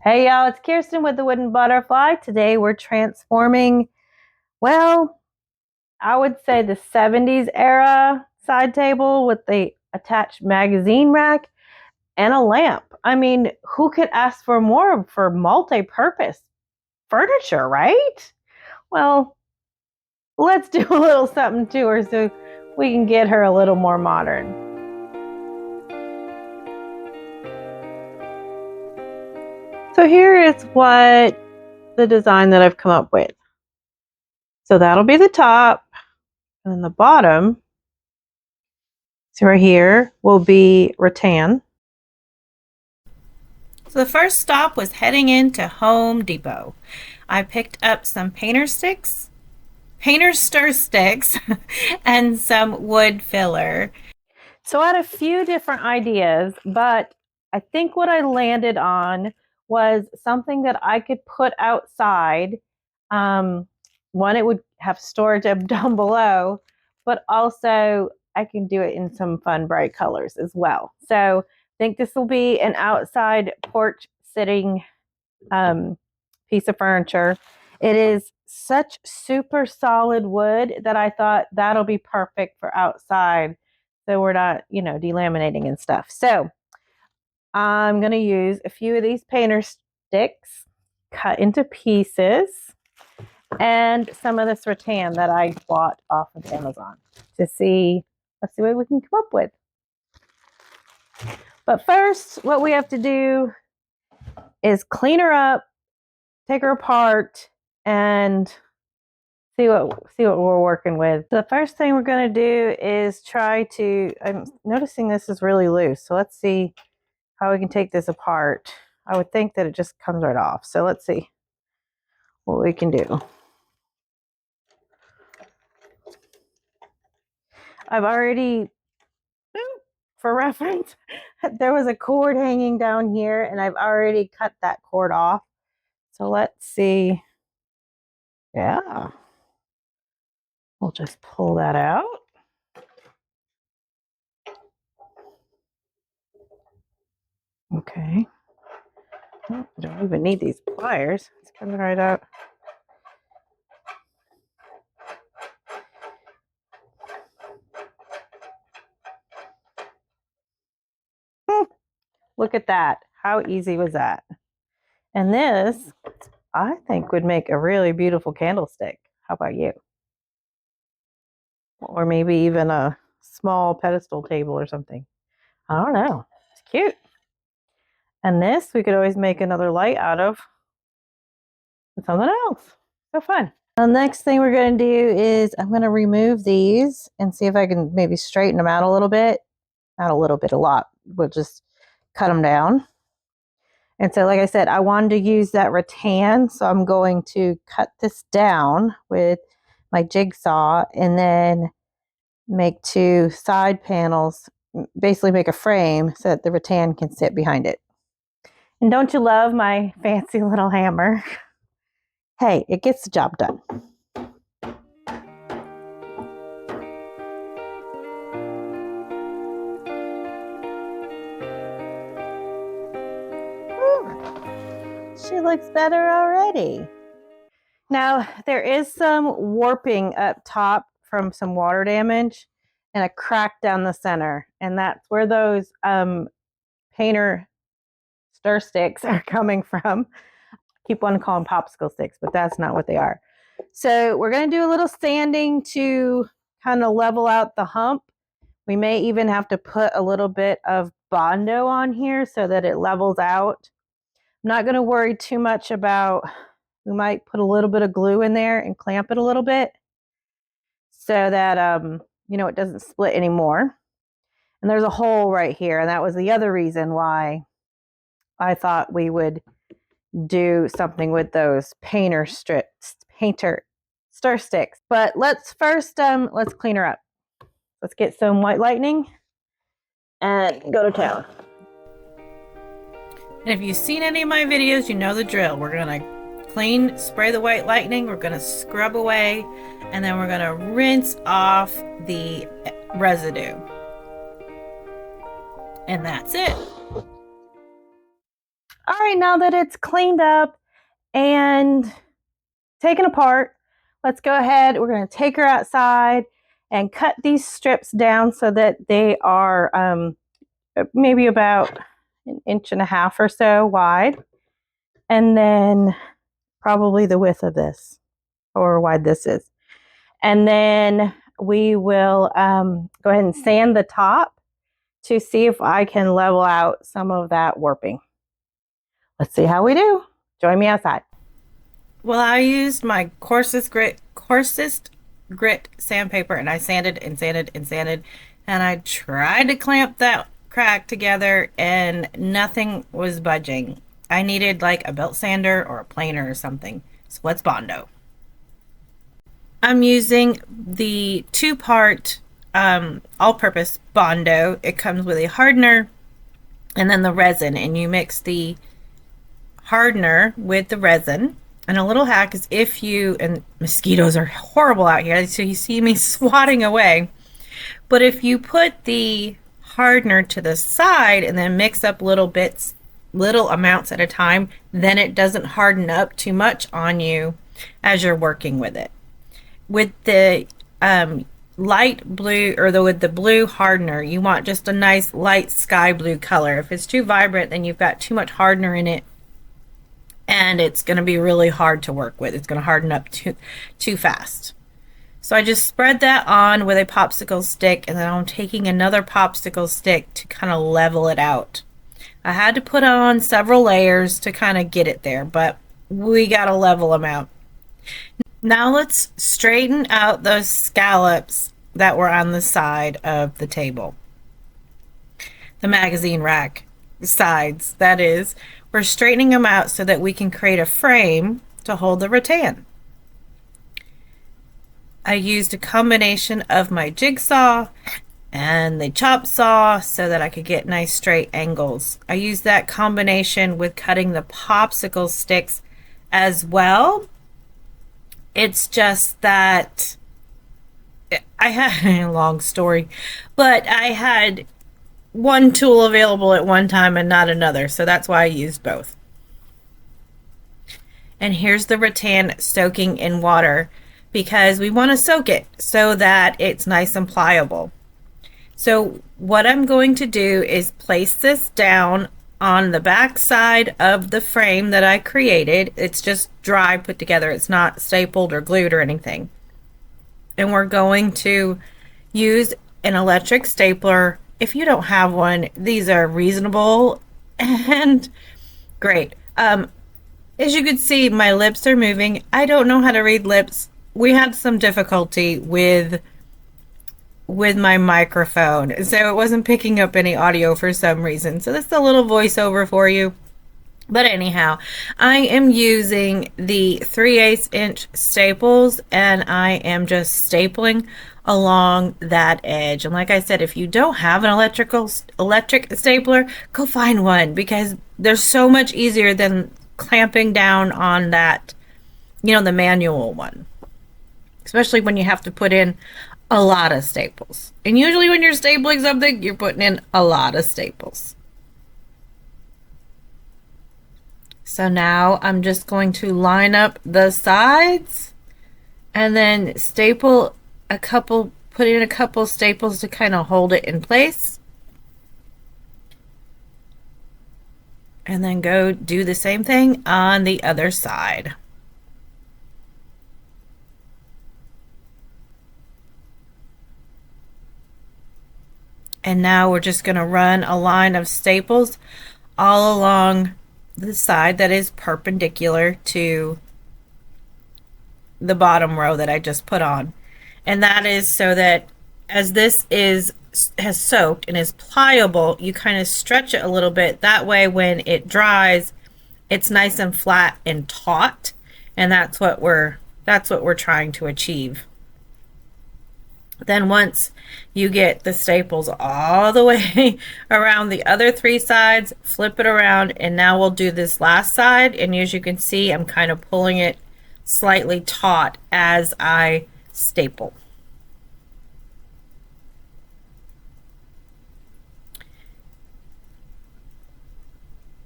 Hey y'all, it's Kirsten with the Wooden Butterfly. Today we're transforming, well, I would say the 70s era side table with the attached magazine rack and a lamp. I mean, who could ask for more for multi-purpose furniture, right? Well, let's do a little something to her so we can get her a little more modern. So here is what the design that I've come up with. So that'll be the top, and then the bottom, so right here, will be rattan. So the first stop was heading into Home Depot. I picked up some painter stir sticks, and some wood filler. So I had a few different ideas, but I think what I landed on was something that I could put outside. One, it would have storage up down below, but also I can do it in some fun bright colors as well. So I think this will be an outside porch sitting piece of furniture. It is such super solid wood that I thought that'll be perfect for outside, so we're not, delaminating and stuff. So I'm going to use a few of these painter sticks cut into pieces and some of this rattan that I bought off of Amazon let's see what we can come up with. But first, what we have to do is clean her up, take her apart, and see what we're working with. The first thing we're going to do is I'm noticing this is really loose, so let's see how we can take this apart. I would think that it just comes right off, so let's see what we can do. I've already, for reference, there was a cord hanging down here and I've already cut that cord off. So let's see. Yeah. We'll just pull that out. Okay. Oh, I don't even need these pliers. It's coming right out. Look at that. How easy was that? And this, I think, would make a really beautiful candlestick. How about you? Or maybe even a small pedestal table or something. I don't know. It's cute. And this we could always make another light out of with something else. So fun. The next thing we're going to do is I'm going to remove these and see if I can maybe straighten them out a little bit. Not a little bit, a lot. We'll just cut them down. And so, like I said, I wanted to use that rattan, so I'm going to cut this down with my jigsaw and then make two side panels, basically make a frame so that the rattan can sit behind it. And don't you love my fancy little hammer? Hey, it gets the job done. She looks better already. Now, there is some warping up top from some water damage and a crack down the center. And that's where those painter stir sticks are coming from. I keep wanting to call them popsicle sticks, but that's not what they are. So we're going to do a little sanding to kind of level out the hump. We may even have to put a little bit of Bondo on here so that it levels out. I'm not going to worry too much about, we might put a little bit of glue in there and clamp it a little bit so that, it doesn't split anymore. And there's a hole right here. And that was the other reason why I thought we would do something with those painter stir sticks. But let's first, let's clean her up. Let's get some white lightning and go to town. And if you've seen any of my videos, you know the drill. We're going to spray the white lightning. We're going to scrub away, and then we're going to rinse off the residue. And that's it. All right, now that it's cleaned up and taken apart, let's go ahead. We're going to take her outside and cut these strips down so that they are maybe about 1.5 inches or so wide, and then probably the width of this, or wide this is. And then we will go ahead and sand the top to see if I can level out some of that warping. Let's see how we do. Join me outside. Well, I used my coarsest grit sandpaper, and I sanded and sanded and sanded, and I tried to clamp that crack together, and nothing was budging. I needed like a belt sander or a planer or something. So let's Bondo. I'm using the two-part all-purpose Bondo. It comes with a hardener and then the resin, and you mix the hardener with the resin. And a little hack is, if you, and mosquitoes are horrible out here, so you see me swatting away, but if you put the hardener to the side and then mix up little bits, little amounts at a time, then it doesn't harden up too much on you as you're working with it. With the light blue, or with the blue hardener, you want just a nice light sky blue color. If it's too vibrant, then you've got too much hardener in it, and it's going to be really hard to work with. It's going to harden up too fast. So I just spread that on with a popsicle stick, and then I'm taking another popsicle stick to kind of level it out. I had to put on several layers to kind of get it there, but we got a level them out. Now let's straighten out those scallops that were on the side of the table. The magazine rack sides, that is. We're straightening them out so that we can create a frame to hold the rattan. I used a combination of my jigsaw and the chop saw so that I could get nice straight angles. I used that combination with cutting the popsicle sticks as well. It's just that I had a long story, but I had one tool available at one time and not another, so that's why I used both. And here's the rattan soaking in water, because we want to soak it so that it's nice and pliable. So what I'm going to do is place this down on the back side of the frame that I created. It's just dry put together. It's not stapled or glued or anything. And we're going to use an electric stapler. If you don't have one, these are reasonable and great. As you can see, my lips are moving. I don't know how to read lips. We had some difficulty with my microphone, so it wasn't picking up any audio for some reason. So this is a little voiceover for you. But anyhow, I am using the 3/8 inch staples, and I am just stapling along that edge. And like I said, if you don't have an electric stapler, go find one, because they're so much easier than clamping down on that, the manual one. Especially when you have to put in a lot of staples. And usually when you're stapling something, you're putting in a lot of staples. So now I'm just going to line up the sides and then put in a couple staples to kind of hold it in place. And then go do the same thing on the other side. And now we're just going to run a line of staples all along the side that is perpendicular to the bottom row that I just put on. And that is so that as this has soaked and is pliable, you kind of stretch it a little bit. That way when it dries, it's nice and flat and taut. And that's what we're trying to achieve. Then once you get the staples all the way around the other three sides, flip it around, and now we'll do this last side. And as you can see, I'm kind of pulling it slightly taut as I staple.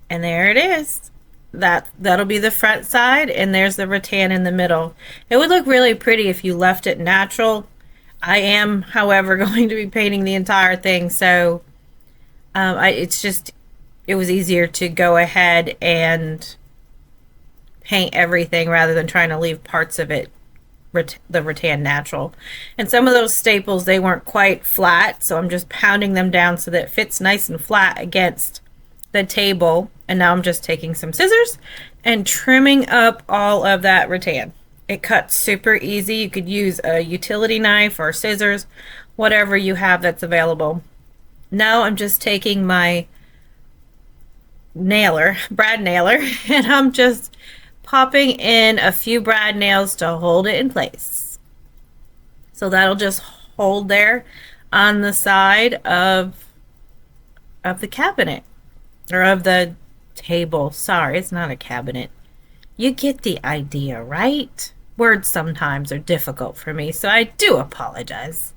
And there it is. That'll be the front side, and there's the rattan in the middle. It would look really pretty if you left it natural. I am, however, going to be painting the entire thing, so it was easier to go ahead and paint everything rather than trying to leave parts of it the rattan natural. And some of those staples, they weren't quite flat, so I'm just pounding them down so that it fits nice and flat against the table. And now I'm just taking some scissors and trimming up all of that rattan. It cuts super easy. You could use a utility knife or scissors, whatever you have that's available. Now I'm just taking my brad nailer, and I'm just popping in a few brad nails to hold it in place. So that'll just hold there on the side of the cabinet, or of the table. Sorry, it's not a cabinet. You get the idea, right? Words sometimes are difficult for me, so I do apologize.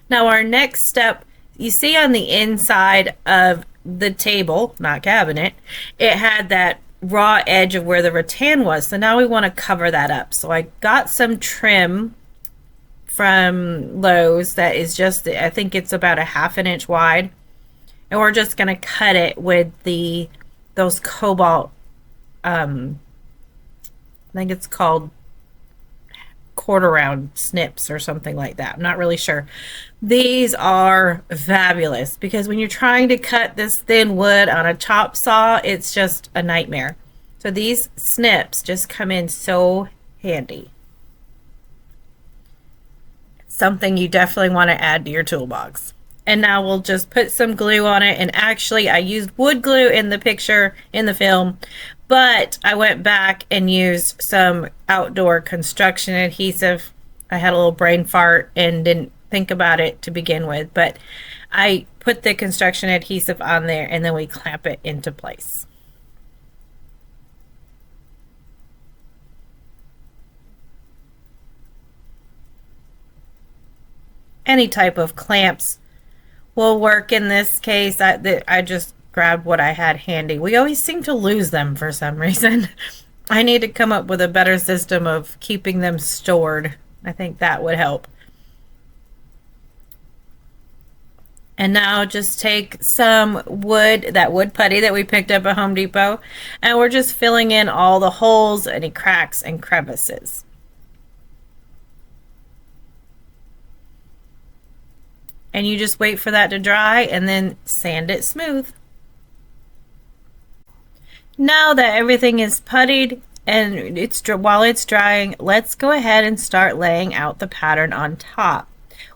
Now our next step, you see on the inside of the table, not cabinet, it had that raw edge of where the rattan was. So now we want to cover that up. So I got some trim from Lowe's that is just, I think it's about a 1/2 inch wide. And we're just going to cut it with those cobalt, I think it's called quarter round snips or something like that. I'm not really sure. These are fabulous because when you're trying to cut this thin wood on a chop saw, it's just a nightmare. So these snips just come in so handy. Something you definitely want to add to your toolbox. And now we'll just put some glue on it. And actually I used wood glue in the picture, in the film, but I went back and used some outdoor construction adhesive. I had a little brain fart and didn't think about it to begin with, but I put the construction adhesive on there and then we clamp it into place. Any type of clamps will work in this case. I just grabbed what I had handy. We always seem to lose them for some reason. I need to come up with a better system of keeping them stored. I think that would help. And now just take some wood, that wood putty that we picked up at Home Depot, and we're just filling in all the holes, any cracks and crevices. And you just wait for that to dry and then sand it smooth. Now that everything is puttied and while it's drying, let's go ahead and start laying out the pattern on top.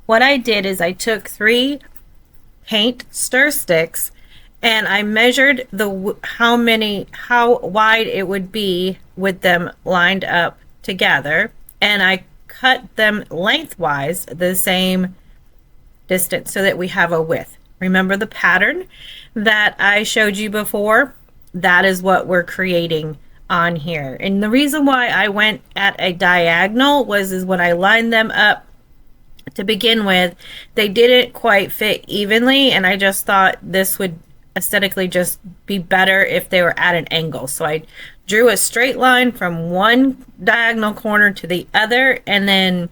What I did is I took 3 paint stir sticks and I measured how wide it would be with them lined up together, and I cut them lengthwise the same distance so that we have a width. Remember the pattern that I showed you before? That is what we're creating on here. And the reason why I went at a diagonal was when I lined them up to begin with, they didn't quite fit evenly, and I just thought this would aesthetically just be better if they were at an angle. So I drew a straight line from one diagonal corner to the other, and then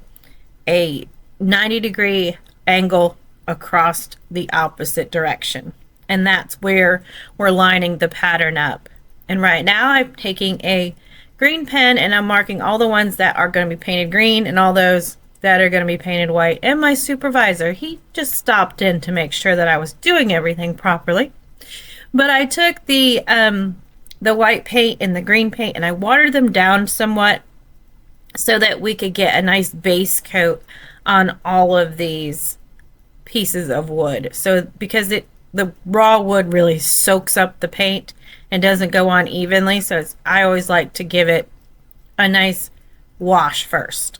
a 90-degree angle across the opposite direction. And that's where we're lining the pattern up. And right now I'm taking a green pen and I'm marking all the ones that are going to be painted green and all those that are going to be painted white. And my supervisor, he just stopped in to make sure that I was doing everything properly. But I took the white paint and the green paint and I watered them down somewhat so that we could get a nice base coat on all of these pieces of wood. So because the raw wood really soaks up the paint and doesn't go on evenly, so I always like to give it a nice wash first.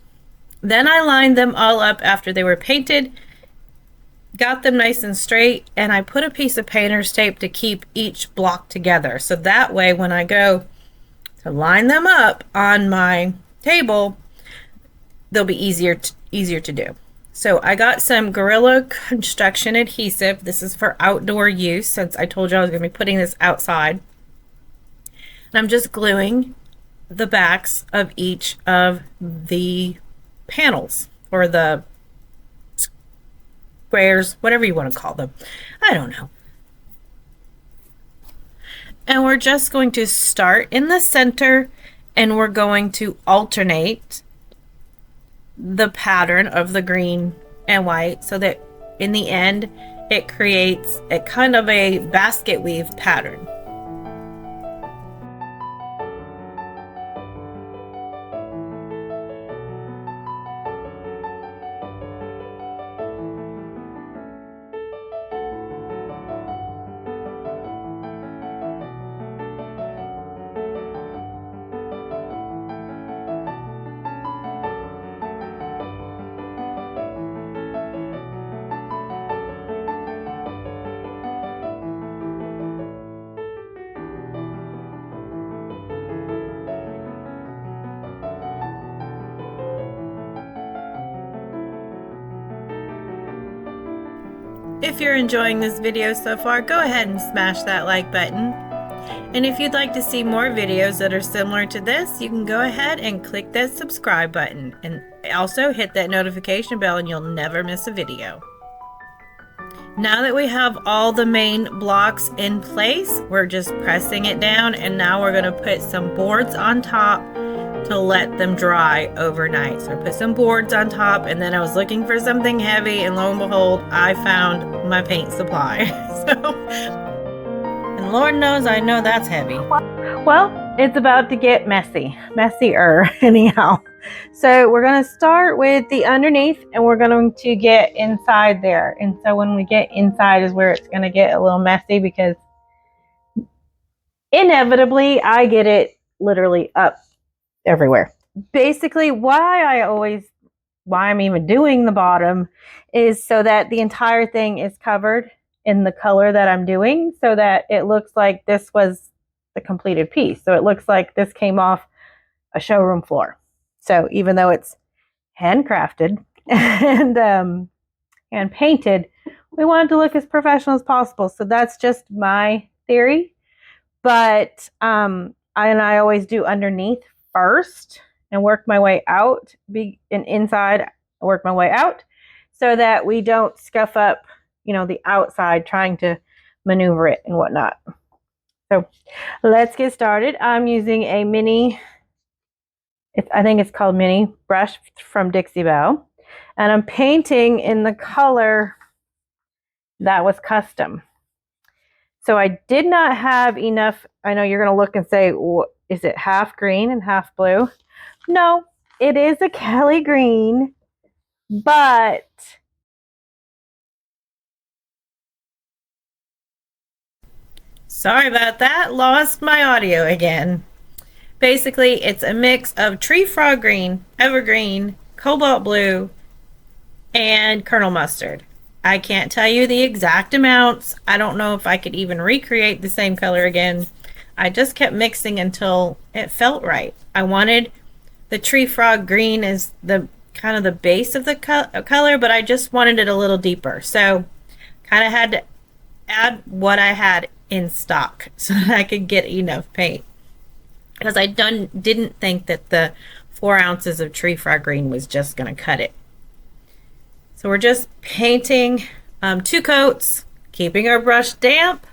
Then I lined them all up after they were painted, got them nice and straight, and I put a piece of painter's tape to keep each block together. So that way when I go to line them up on my table, they'll be easier to do. So I got some Gorilla Construction adhesive. This is for outdoor use since I told you I was going to be putting this outside. And I'm just gluing the backs of each of the panels or the squares, whatever you want to call them. I don't know. And we're just going to start in the center and we're going to alternate the pattern of the green and white so that in the end it creates a kind of a basket weave pattern. If you're enjoying this video so far, go ahead and smash that like button. And if you'd like to see more videos that are similar to this, you can go ahead and click that subscribe button. And also hit that notification bell and you'll never miss a video. Now that we have all the main blocks in place, we're just pressing it down, and now we're going to put some boards on top to let them dry overnight. So I put some boards on top, and then I was looking for something heavy, and lo and behold, I found my paint supply. And Lord knows I know that's heavy. Well, it's about to get messier anyhow. So we're going to start with the underneath and we're going to get inside there. And so when we get inside is where it's going to get a little messy because inevitably I get it literally up everywhere. Basically why I'm even doing the bottom is so that the entire thing is covered in the color that I'm doing so that it looks like this was the completed piece. So it looks like this came off a showroom floor. So even though it's handcrafted and painted, we want it to look as professional as possible. So that's just my theory. But I always do underneath first and work my way out, and inside work my way out so that we don't scuff up, the outside trying to maneuver it and whatnot. So let's get started. I'm using a mini, I think it's called mini brush from Dixie Belle. And I'm painting in the color that was custom. So I did not have enough. I know you're going to look and say, is it half green and half blue? No, it is a Kelly green, but sorry about that. Lost my audio again. Basically, it's a mix of tree frog green, evergreen, cobalt blue, and kernel mustard. I can't tell you the exact amounts. I don't know if I could even recreate the same color again. I just kept mixing until it felt right. I wanted the tree frog green as the kind of the base of the color, but I just wanted it a little deeper. So kind of had to add what I had in stock so that I could get enough paint. Because I didn't think that the 4 ounces of tree frog green was just going to cut it. So we're just painting 2 coats, keeping our brush damp,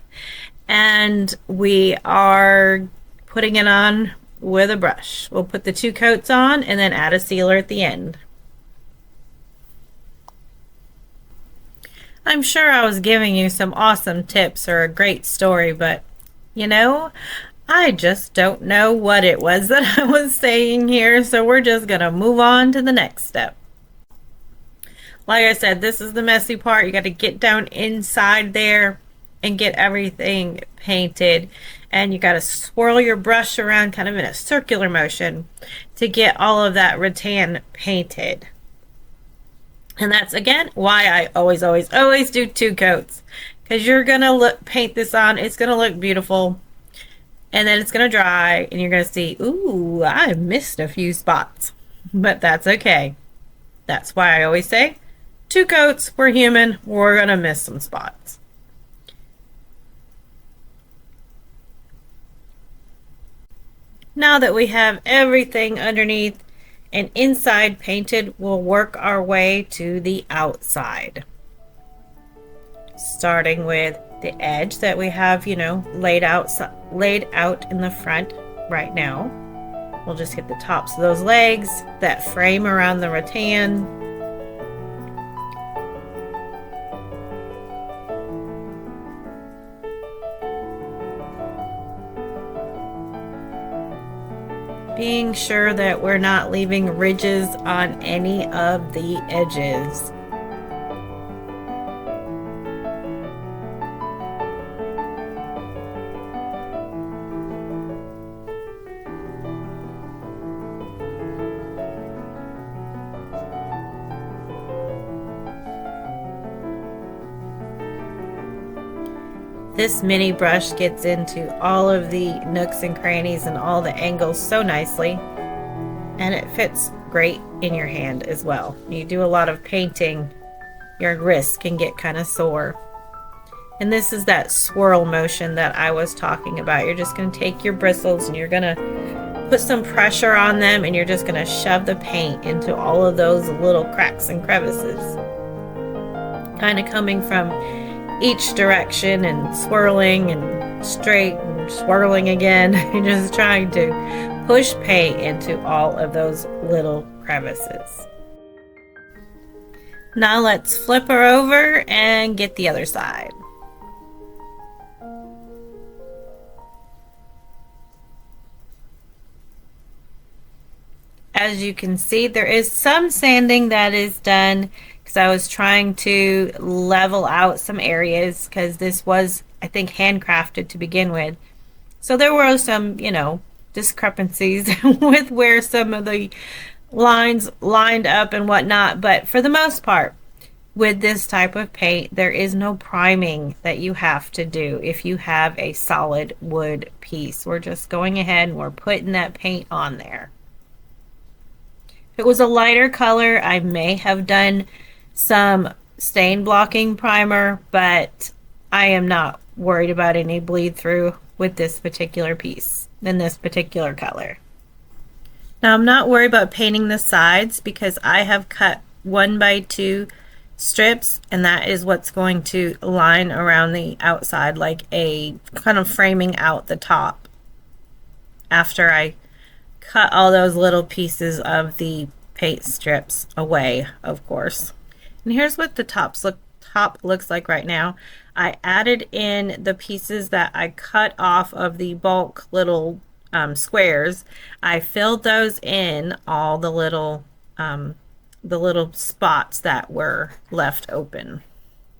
and we are putting it on with a brush. We'll put the 2 coats on and then add a sealer at the end. I'm sure I was giving you some awesome tips or a great story, but I just don't know what it was that I was saying here, so we're just gonna move on to the next step. Like I said, this is the messy part. You got to get down inside there and get everything painted, and you got to swirl your brush around kind of in a circular motion to get all of that rattan painted. And that's again why I always do 2 coats, because you're gonna paint this on, it's gonna look beautiful, and then it's gonna dry and you're gonna see, ooh, I missed a few spots, but that's okay. That's why I always say 2 coats, we're human, we're gonna miss some spots. Now that we have everything underneath and inside painted, we'll work our way to the outside. Starting with the edge that we have, laid out in the front right now. We'll just get the tops of those legs, that frame around the rattan. Being sure that we're not leaving ridges on any of the edges. This mini brush gets into all of the nooks and crannies and all the angles so nicely, and it fits great in your hand as well. You do a lot of painting, your wrist can get kind of sore. And this is that swirl motion that I was talking about. You're just going to take your bristles and you're going to put some pressure on them, and you're just going to shove the paint into all of those little cracks and crevices. Kind of coming from each direction and swirling and straight and swirling again. You're just trying to push paint into all of those little crevices. Now let's flip her over and get the other side. As you can see, there is some sanding that is done because I was trying to level out some areas, because this was, I think, handcrafted to begin with. So there were some, discrepancies with where some of the lines lined up and whatnot. But for the most part, with this type of paint, there is no priming that you have to do if you have a solid wood piece. We're just going ahead and we're putting that paint on there. If it was a lighter color, I may have done some stain blocking primer, but I am not worried about any bleed through with this particular piece in this particular color. Now I'm not worried about painting the sides because I have cut 1x2 strips, and that is what's going to line around the outside, like a kind of framing out the top after I cut all those little pieces of the paint strips away, of course. And here's what the top looks like right now. I added in the pieces that I cut off of the bulk little squares. I filled those in, all the little spots that were left open.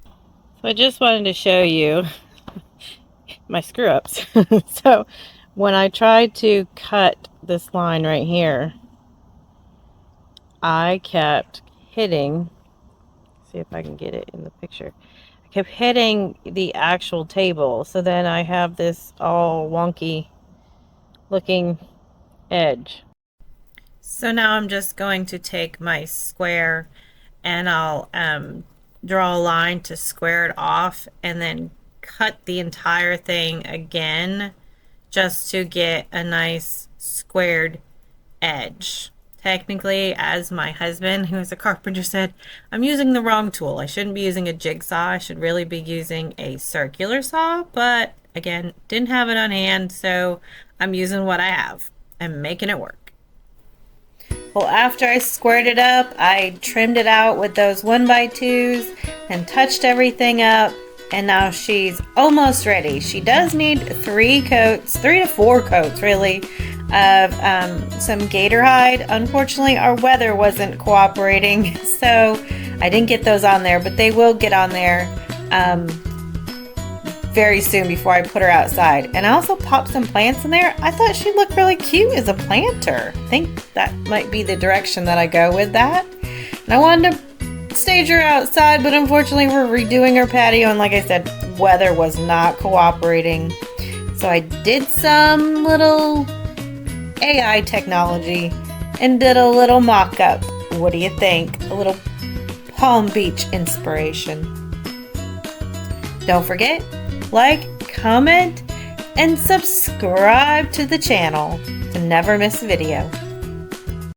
So I just wanted to show you my screw ups. So when I tried to cut this line right here, I kept hitting, see if I can get it in the picture. I kept hitting the actual table, so then I have this all wonky looking edge. So now I'm just going to take my square and I'll draw a line to square it off, and then cut the entire thing again just to get a nice squared edge. Technically, as my husband, who is a carpenter, said, I'm using the wrong tool. I shouldn't be using a jigsaw. I should really be using a circular saw. But again, didn't have it on hand, so I'm using what I have and making it work. Well, after I squared it up, I trimmed it out with those 1x2s and touched everything up. And now she's almost ready. She does need 3 to 4 coats really, of some gator hide. Unfortunately, our weather wasn't cooperating, so I didn't get those on there, but they will get on there very soon before I put her outside. And I also popped some plants in there. I thought she looked really cute as a planter. I think that might be the direction that I go with that. And I wanted to stage her outside, but unfortunately we're redoing her patio, and like I said, weather was not cooperating. So I did some little AI technology and did a little mock-up. What do you think? A little Palm Beach inspiration. Don't forget, like, comment, and subscribe to the channel to never miss a video.